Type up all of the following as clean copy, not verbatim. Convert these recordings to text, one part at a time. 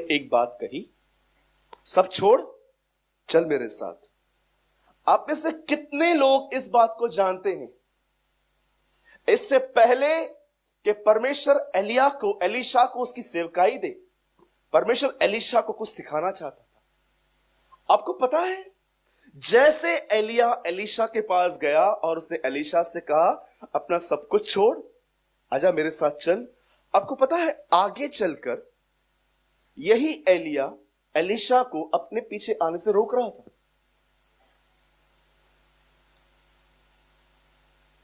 एक बात कही, सब छोड़ चल मेरे साथ। आप में से कितने लोग इस बात को जानते हैं? इससे पहले कि परमेश्वर एलीशा को उसकी सेवकाई दे, परमेश्वर एलीशा को कुछ सिखाना चाहता था। आपको पता है, जैसे एलीशा के पास गया और उसने एलीशा से कहा अपना सब कुछ छोड़, आजा मेरे साथ चल। आपको पता है आगे चलकर यही एलीशा को अपने पीछे आने से रोक रहा था।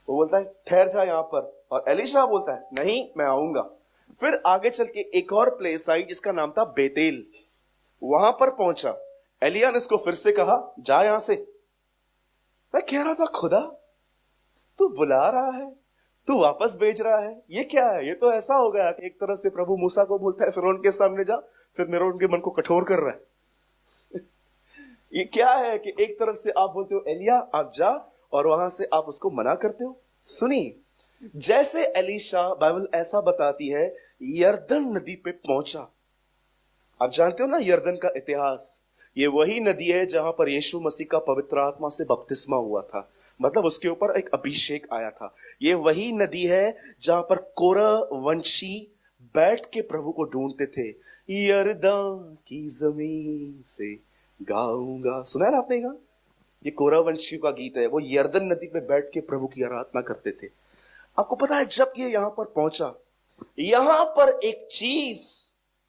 वो बोलता है ठहर जा यहां पर, और एलीशा बोलता है नहीं मैं आऊंगा। फिर आगे चल के एक और प्लेस आई जिसका नाम था बेतेल। वहां पर पहुंचा, एलिया ने इसको फिर से कहा जा यहां से। मैं कह रहा था खुदा तू बुला रहा है, तू वापस भेज रहा है, ये क्या है? ये तो ऐसा हो गया कि एक तरफ से प्रभु मूसा को बोलता है फिरौन के सामने जा, फिर मेरा उनके मन को कठोर कर रहा है। ये क्या है कि एक तरफ से आप बोलते हो एलिया आप जा, और वहां से आप उसको मना करते हो। सुनिए, जैसे एलीशा, बाइबल ऐसा बताती है, यरदन नदी पे पहुंचा। आप जानते हो ना यरदन का इतिहास, ये वही नदी है जहां पर यीशु मसीह का पवित्र आत्मा से बपतिस्मा हुआ था, मतलब उसके ऊपर एक अभिषेक आया था। ये वही नदी है जहां पर कोरह वंशी बैठ के प्रभु को ढूंढते थे। यरदन की जमीन से गाऊंगा, सुना है आपने? ये कोरह वंशी का गीत है। वो यरदन नदी पे बैठ के प्रभु की आराधना करते थे। आपको पता है जब ये यहां पर पहुंचा, यहां पर एक चीज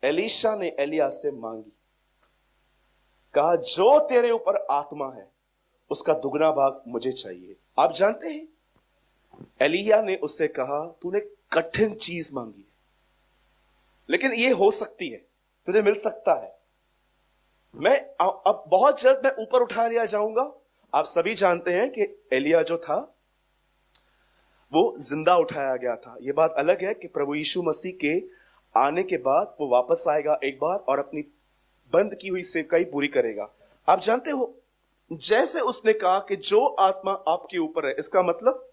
एलीशा ने एलिया से मांगी। कहा जो तेरे ऊपर आत्मा है उसका दुगना भाग मुझे चाहिए। आप जानते हैं एलिया ने उससे कहा तूने कठिन चीज मांगी है, लेकिन ये हो सकती है, तुझे मिल सकता है। मैं अब बहुत जल्द मैं ऊपर उठा लिया जाऊंगा। आप सभी जानते हैं कि एलिया जो था वो जिंदा उठाया गया था। यह बात अलग है कि प्रभु यीशु मसीह के आने के बाद वो वापस आएगा एक बार और अपनी बंद की हुई सेवकाई पूरी करेगा। आप जानते हो, जैसे उसने कहा कि जो आत्मा आपके ऊपर है, इसका मतलब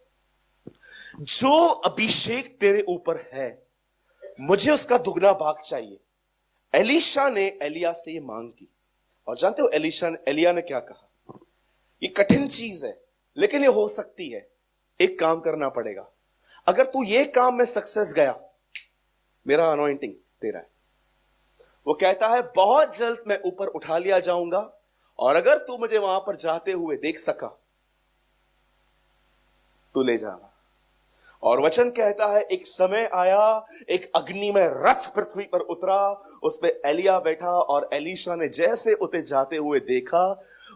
जो अभिषेक तेरे ऊपर है मुझे उसका दुगना भाग चाहिए। एलीशा ने एलिया से ये मांग की, और जानते हो एलिया ने क्या कहा? ये कठिन चीज है लेकिन ये हो सकती है, एक काम करना पड़ेगा। अगर तू ये काम में सक्सेस गया, मेरा अनॉइंटिंग तेरा है। वो कहता है बहुत जल्द मैं ऊपर उठा लिया जाऊंगा, और अगर तू मुझे वहां पर जाते हुए देख सका तो ले जाना। और वचन कहता है एक समय आया, एक अग्नि में रथ पृथ्वी पर उतरा, उस पे एलिया बैठा, और एलीशा ने जैसे उसे जाते हुए देखा,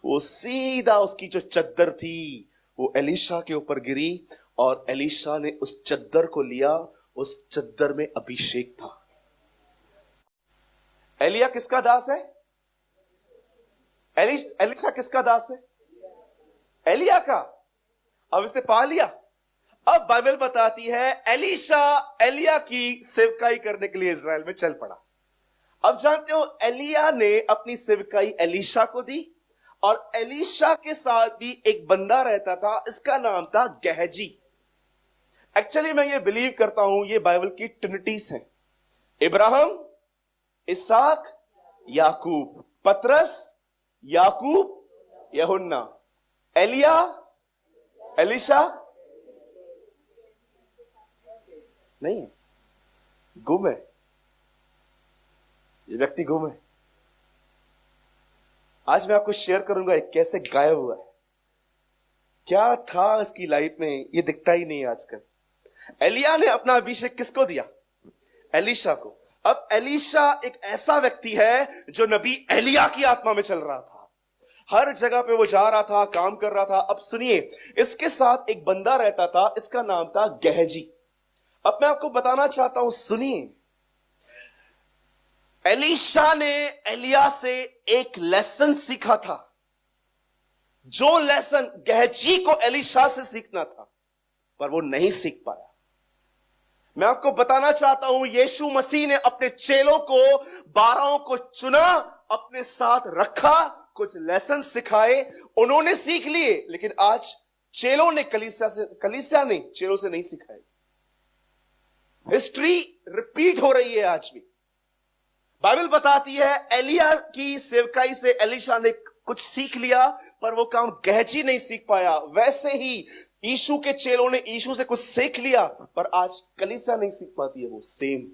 वो सीधा उसकी जो चद्दर थी वो एलीशा के ऊपर गिरी, और एलीशा ने उस चद्दर को लिया। उस चद्दर में अभिषेक था। एलिया किसका दास है? एलीशा किसका दास है? एलिया का। अब इसने पा लिया। अब बाइबल बताती है एलीशा एलिया की सेवकाई करने के लिए इजराइल में चल पड़ा। अब जानते हो एलिया ने अपनी सेवकाई एलीशा को दी, और एलीशा के साथ भी एक बंदा रहता था, इसका नाम था गहजी। एक्चुअली मैं ये बिलीव करता हूं ये बाइबल की ट्रिनिटीज हैं, इब्राहिम, इसहाक, याकूब, पतरस, याकूब, यूहन्ना, एलिया, एलीशा नहीं है, गुम है। ये व्यक्ति गुम है। आज मैं आपको शेयर करूंगा एक कैसे गायब हुआ है, क्या था इसकी लाइफ में, ये दिखता ही नहीं आजकल। एलिया ने अपना अभिषेक किसको दिया? एलीशा को। अब एलीशा एक ऐसा व्यक्ति है जो नबी एलिया की आत्मा में चल रहा था, हर जगह पे वो जा रहा था, काम कर रहा था। अब सुनिए, इसके साथ एक बंदा रहता था, इसका नाम था गहजी। अब मैं आपको बताना चाहता हूं, सुनिए, एलीशा ने एलिया से एक लेसन सीखा था, जो लेसन गहजी को एलीशा से सीखना था, पर वो नहीं सीख पाया। मैं आपको बताना चाहता हूं, यीशु मसीह ने अपने चेलों को, 12 को चुना, अपने साथ रखा, कुछ लेसन सिखाए, उन्होंने सीख लिए, लेकिन आज चेलों ने कलीसिया ने चेलों से नहीं सिखाए। हिस्ट्री रिपीट हो रही है आज भी। बाइबल बताती है एलिया की सेवकाई से एलीशा ने कुछ सीख लिया, पर वो काम गहजी नहीं सीख पाया। वैसे ही यीशु के चेलों ने यीशु से कुछ सीख लिया, पर आज कलीसिया नहीं सीख पाती है वो सेम।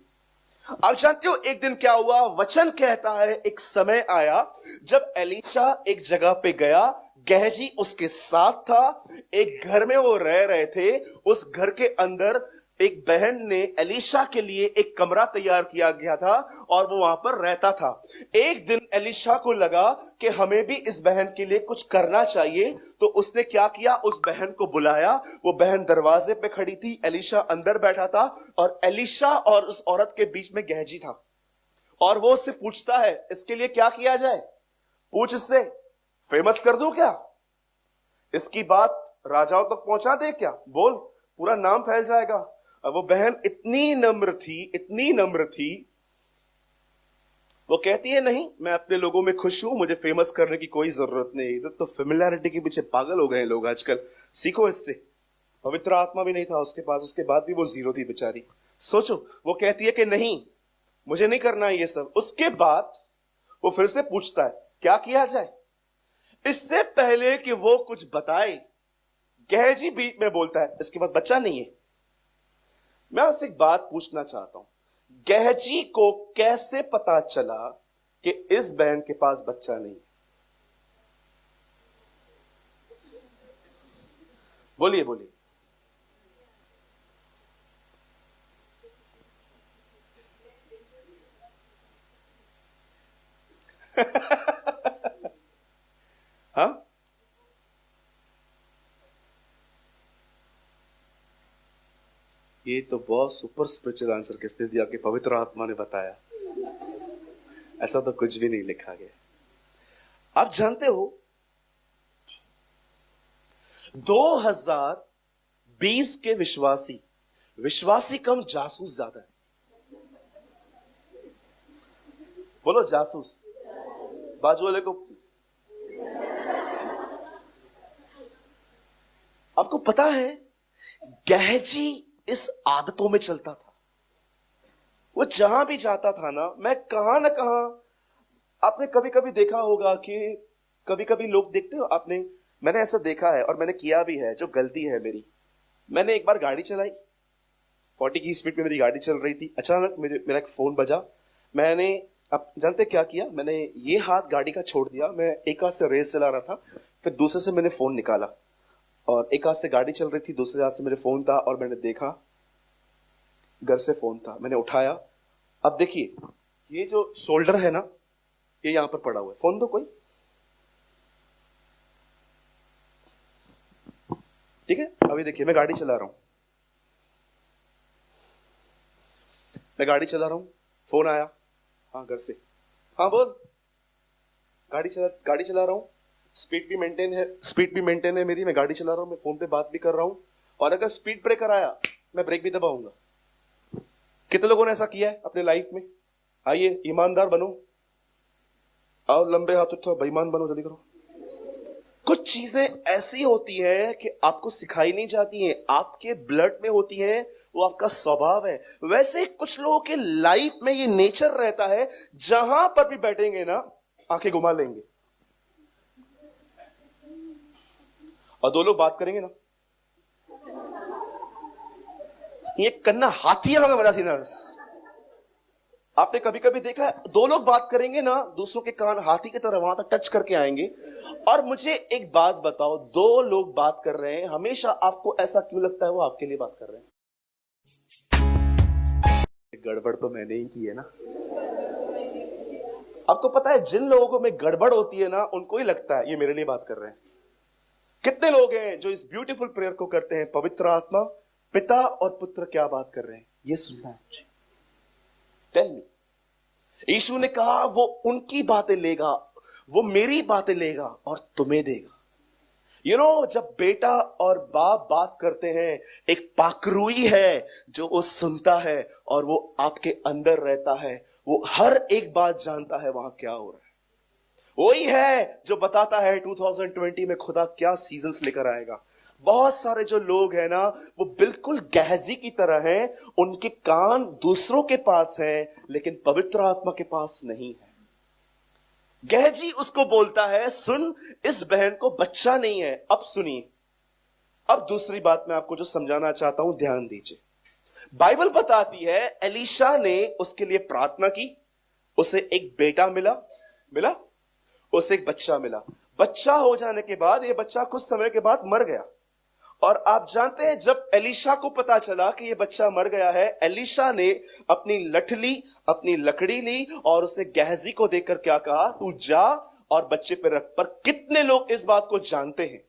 आप जानते हो एक दिन क्या हुआ? वचन कहता है एक समय आया जब एलीशा एक जगह पे गया, गहजी उसके साथ था, एक घर में वो रह रहे थे। उस घर के अंदर एक बहन ने एलीशा के लिए एक कमरा तैयार किया गया था और वो वहां पर रहता था। एक दिन एलीशा को लगा कि हमें भी इस बहन के लिए कुछ करना चाहिए, तो उसने क्या किया? उस बहन को बुलाया। वो बहन दरवाजे पे खड़ी थी, एलीशा अंदर बैठा था और एलीशा और उस औरत के बीच में गहजी था। और वो उससे पूछता है, इसके लिए क्या किया जाए? पूछ इससे, फेमस कर दूं क्या? इसकी बात राजाओं तक पहुंचा दे क्या? बोल, पूरा नाम फैल जाएगा। अब वो बहन इतनी नम्र थी, इतनी नम्र थी, वो कहती है नहीं, मैं अपने लोगों में खुश हूं, मुझे फेमस करने की कोई जरूरत नहीं। इधर तो फेमिलियरिटी के पीछे पागल हो गए लोग आजकल। सीखो इससे। पवित्र आत्मा भी नहीं था उसके पास, उसके बाद भी वो जीरो थी बेचारी। सोचो, वो कहती है कि नहीं, मुझे नहीं करना है ये सब। उसके बाद वो फिर से पूछता है क्या किया जाए। इससे पहले कि वो कुछ बताए, गहजी बीच में बोलता है इसके पास बच्चा नहीं है। मैं उससे एक बात पूछना चाहता हूं, गहजी को कैसे पता चला कि इस बहन के पास बच्चा नहीं? बोलिए बोलिए। हाँ, ये तो बहुत सुपर स्पिरिचुअल आंसर किसने दिया कि पवित्र आत्मा ने बताया? ऐसा तो कुछ भी नहीं लिखा गया। आप जानते हो 2020 के विश्वासी कम, जासूस ज्यादा है। बोलो जासूस। बाजू वाले को, आपको पता है गहजी इस आदतों में चलता था। वो जहां भी जाता था ना, मैं कहां ना कहां, आपने कभी कभी देखा होगा कि कभी कभी लोग देखते हो आपने, मैंने ऐसा देखा है और मैंने किया भी है, जो गलती है मेरी। मैंने एक बार गाड़ी चलाई, 40 की स्पीड पे मेरी गाड़ी चल रही थी, अचानक मेरा एक फोन बजा। मैंने, अब जानते क्या किया? मैंने ये हाथ गाड़ी का छोड़ दिया, मैं एक हाथ से रेस चला रहा था, फिर दूसरे से मैंने फोन निकाला और एक हाथ से गाड़ी चल रही थी, दूसरे हाथ से मेरे फोन था और मैंने देखा घर से फोन था, मैंने उठाया। अब देखिए, ये जो शोल्डर है ना, ये यहां पर पड़ा हुआ है। फोन दो कोई, ठीक है? अभी देखिए मैं गाड़ी चला रहा हूं, फोन आया। हाँ, घर से। हाँ बोल। गाड़ी चला रहा हूं, स्पीड भी मेंटेन है मेरी, मैं गाड़ी चला रहा हूं, मैं फोन पे बात भी कर रहा हूं, और अगर स्पीड ब्रेकर आया मैं ब्रेक भी दबाऊंगा। कितने लोगों ने ऐसा किया है अपने लाइफ में? आइए ईमानदार बनो, आओ लंबे हाथ उठाओ, बेईमान बनो, जल्दी करो। कुछ चीजें ऐसी होती है कि आपको सिखाई नहीं जाती हैं, आपके ब्लड में होती हैं, वो आपका स्वभाव है। वैसे कुछ लोगों के लाइफ में ये नेचर रहता है, जहां पर भी बैठेंगे ना आंखें घुमा लेंगे, और दो लोग बात करेंगे ना, ये कन्ना हाथी है मगर थी नर्स। आपने कभी कभी देखा है, दो लोग बात करेंगे ना, दूसरों के कान हाथी की तरह वहां तक टच करके आएंगे। और मुझे एक बात बताओ, दो लोग बात कर रहे हैं, हमेशा आपको ऐसा क्यों लगता है वो आपके लिए बात कर रहे हैं? गड़बड़ तो मैंने ही की है ना। आपको पता है, जिन लोगों में गड़बड़ होती है ना, उनको ही लगता है ये मेरे लिए बात कर रहे हैं। कितने लोग हैं जो इस ब्यूटीफुल प्रेयर को करते हैं, पवित्र आत्मा, पिता और पुत्र क्या बात कर रहे हैं, ये सुनना है मुझे। Tell me. यीशु ने कहा वो उनकी बातें लेगा, वो मेरी बातें लेगा और तुम्हें देगा। जब बेटा और बाप बात करते हैं, एक पाकरुई है जो वो सुनता है और वो आपके अंदर रहता है, वो हर एक बात जानता है वहां क्या हो रहा है। वही है जो बताता है 2020 में खुदा क्या सीजन्स लेकर आएगा। बहुत सारे जो लोग हैं ना, वो बिल्कुल गहजी की तरह हैं, उनके कान दूसरों के पास हैं लेकिन पवित्र आत्मा के पास नहीं है। गहजी उसको बोलता है, सुन, इस बहन को बच्चा नहीं है। अब सुनिए, अब दूसरी बात मैं आपको जो समझाना चाहता हूं, ध्यान दीजिए। बाइबल बताती है एलीशा ने उसके लिए प्रार्थना की, उसे एक बेटा मिला, उसे एक बच्चा मिला। बच्चा हो जाने के बाद यह बच्चा कुछ समय के बाद मर गया। और आप जानते हैं, जब एलीशा को पता चला कि यह बच्चा मर गया है, एलीशा ने अपनी लठली, अपनी लकड़ी ली और उसे गहजी को देकर क्या कहा, तू जा और बच्चे पे रख। पर कितने लोग इस बात को जानते हैं?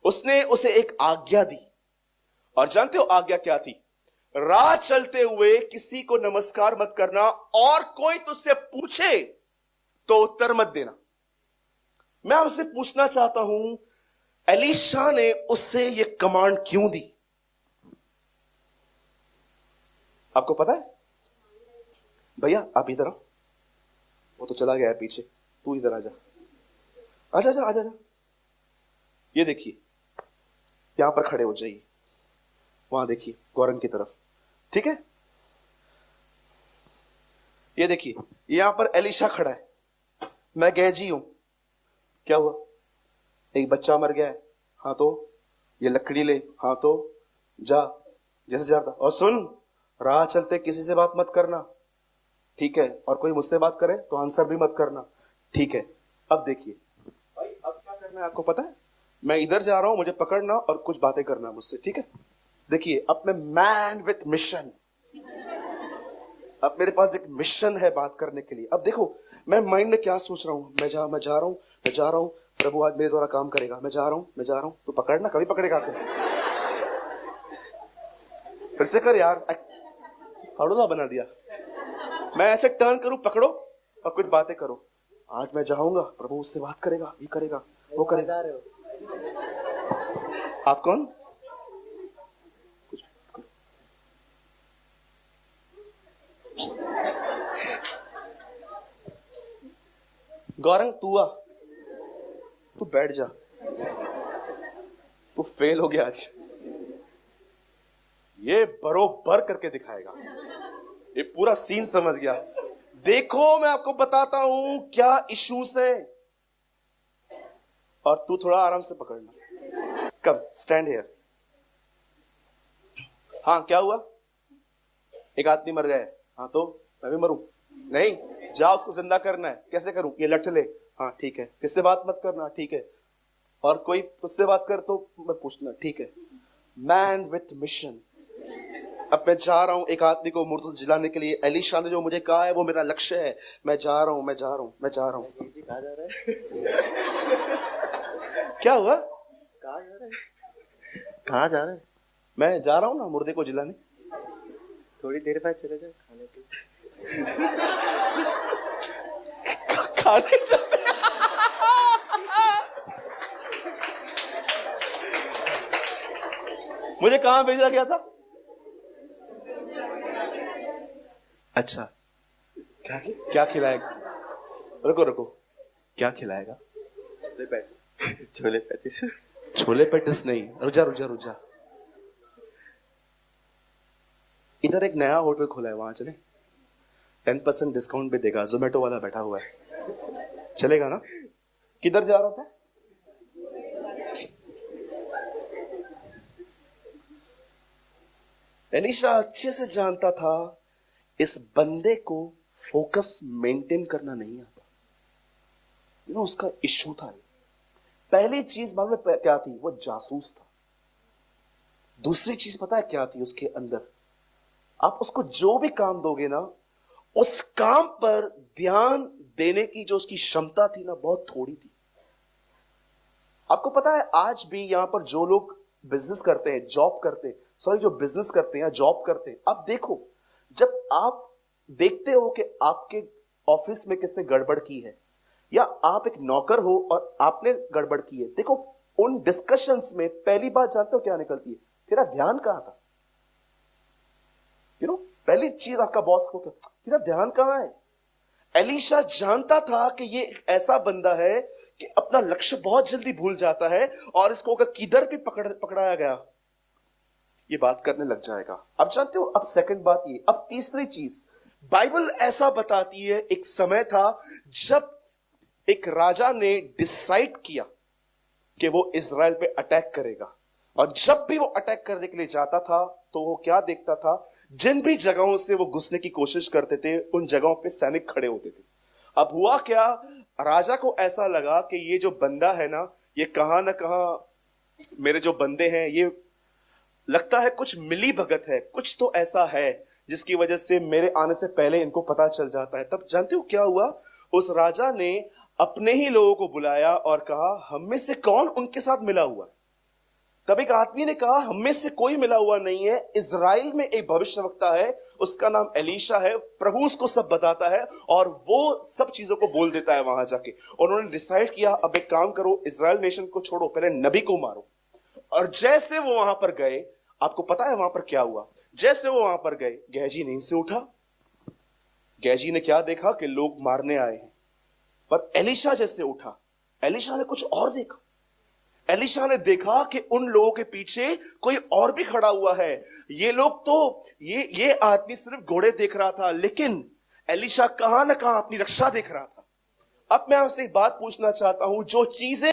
उसने उसे एक आज्ञा दी, और जानते हो आज्ञा क्या थी? राह चलते हुए किसी को नमस्कार मत करना, और कोई तुझसे पूछे तो उत्तर मत देना। मैं आपसे पूछना चाहता हूं, एलीशा ने उससे यह कमांड क्यों दी? आपको पता है? भैया आप इधर आओ, वो तो चला गया है पीछे, तू इधर आजा, आजा आजा आजा। ये देखिए, यहां पर खड़े हो जाइए, वहां देखिए गौरंग की तरफ, ठीक है? ये देखिए, यहां पर एलीशा खड़ा है, मैं गहजी हूं। क्या हुआ? एक बच्चा मर गया है, हाँ तो ये लकड़ी ले, हाँ तो जा जैसे जाता। और सुन, राह चलते किसी से बात मत करना, ठीक है? और कोई मुझसे बात करे तो आंसर भी मत करना, ठीक है? अब देखिए भाई, अब क्या करना है आपको पता है? मैं इधर जा रहा हूं, मुझे पकड़ना और कुछ बातें करना मुझसे, ठीक है? देखिए, अब मैं मैन विथ मिशन, अब मेरे पास एक मिशन है बात करने के लिए। अब देखो मैं माइंड में क्या सोच रहा हूं, मैं जा रहा हूं, प्रभु आज मेरे द्वारा काम करेगा, मैं जा रहा हूं। तो पकड़ना, कभी पकड़ेगा आके? फिर से कर यार, फाड़ूला बना दिया। मैं ऐसे टर्न करूं, पकड़ो और कुछ बातें करो। आज मैं जाऊंगा, प्रभु उससे बात करेगा, ये करेगा, वो करेगा। आप कौन? गौरंग तू आ, तू बैठ जा, तू फेल हो गया आज। ये बरोबर करके दिखाएगा, ये पूरा सीन समझ गया। देखो मैं आपको बताता हूं क्या इश्यूज है, और तू थोड़ा आराम से पकड़ना। कम, स्टैंड हियर। हाँ क्या हुआ? एक आदमी मर गया है, हाँ तो मैं भी मरूं? नहीं, जा उसको जिंदा करना है। कैसे करूं? ये लठ ले, हाँ ठीक है। किससे बात मत करना, ठीक है? और कोई तुझसे बात कर तो मत पूछना, ठीक है? Man with mission. अब मैं जा रहा हूं एक आदमी को मुर्दा जिलाने के लिए। एलीशा ने जो मुझे कहा है वो मेरा लक्ष्य है। मैं जा रहा हूं। कहां जा रहा है? क्या हुआ? कहां जा रहा है? मैं जा रहा हूं ना मुर्दे को जिलाने। थोड़ी देर बाद चले जाए खाने के। खाने चलते। मुझे कहां भेजा गया था? अच्छा, क्या खिलाएगा? रुको, क्या खिलाएगा? छोले पैटिस। छोले पैटिस नहीं, रुजा। इधर एक नया होटल खुला है, वहां चले। 10% डिस्काउंट भी देगा, जोमेटो वाला बैठा हुआ है, चलेगा ना? किधर जा रहा था? एलीशा अच्छे से जानता था इस बंदे को फोकस मेंटेन करना नहीं आता। उसका इश्यू था। पहली चीज मालूम है क्या थी? वो जासूस था। दूसरी चीज पता है क्या थी उसके अंदर? आप उसको जो भी काम दोगे ना, उस काम पर ध्यान देने की जो उसकी क्षमता थी ना, बहुत थोड़ी थी। आपको पता है आज भी यहां पर जो लोग बिजनेस करते हैं, जो बिजनेस करते हैं या जॉब करते हैं, आप देखो, जब आप देखते हो कि आपके ऑफिस में किसने गड़बड़ की है, या आप एक नौकर हो और आपने गड़बड़ की है, देखो उन डिस्कशंस में पहली बात जानते हो क्या निकलती है? तेरा ध्यान कहां था? पहली चीज आपका बॉस को, तेरा ध्यान कहां है? एलीशा जानता था कि ये एक ऐसा बंदा है कि अपना लक्ष्य बहुत जल्दी भूल जाता है और इसको अगर किधर भी पकड़ाया गया ये बात करने लग जाएगा। अब जानते हो, अब सेकंड बात ये, अब तीसरी चीज बाइबल ऐसा बताती है, एक समय था जब एक राजा ने डिसाइड किया कि वो इजराइल पे अटैक करेगा, और जब भी वो अटैक करने के लिए जाता था तो वो क्या देखता था, जिन भी जगहों से वो घुसने की कोशिश करते थे उन जगहों पे सैनिक खड़े होते थे। अब हुआ क्या, राजा को ऐसा लगा कि ये जो बंदा है ना, ये कहां ना कहां मेरे जो बंदे हैं ये लगता है कुछ मिली भगत है, कुछ तो ऐसा है जिसकी वजह से मेरे आने से पहले इनको पता चल जाता है। तब जानते हो क्या हुआ, उस राजा ने अपने ही लोगों को बुलाया और कहा हम में से कौन उनके साथ मिला हुआ। तब एक आदमी ने कहा हम में से कोई मिला हुआ नहीं है, इजराइल में एक भविष्यवक्ता है, उसका नाम एलीशा है, प्रभु उसको सब बताता है और वो सब चीजों को बोल देता है वहां जाके। और उन्होंने डिसाइड किया अब एक काम करो, इजराइल नेशन को छोड़ो, पहले नबी को मारो। और जैसे वो वहां पर गए, आपको पता है वहां पर क्या हुआ, जैसे वो वहां पर गए गेहजी नींद से उठा। गेहजी ने क्या देखा कि लोग मारने आए हैं, पर एलीशा जैसे उठा, एलीशा ने कुछ और देखा। एलीशा ने देखा कि उन लोगों के पीछे कोई और भी खड़ा हुआ है। ये लोग तो ये आदमी सिर्फ घोड़े देख रहा था, लेकिन एलीशा कहां ना कहां अपनी रक्षा देख रहा था। अब मैं आपसे एक बात पूछना चाहता हूं, जो चीजें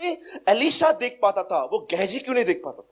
एलीशा देख पाता था वो गेहजी क्यों नहीं देख पाता था?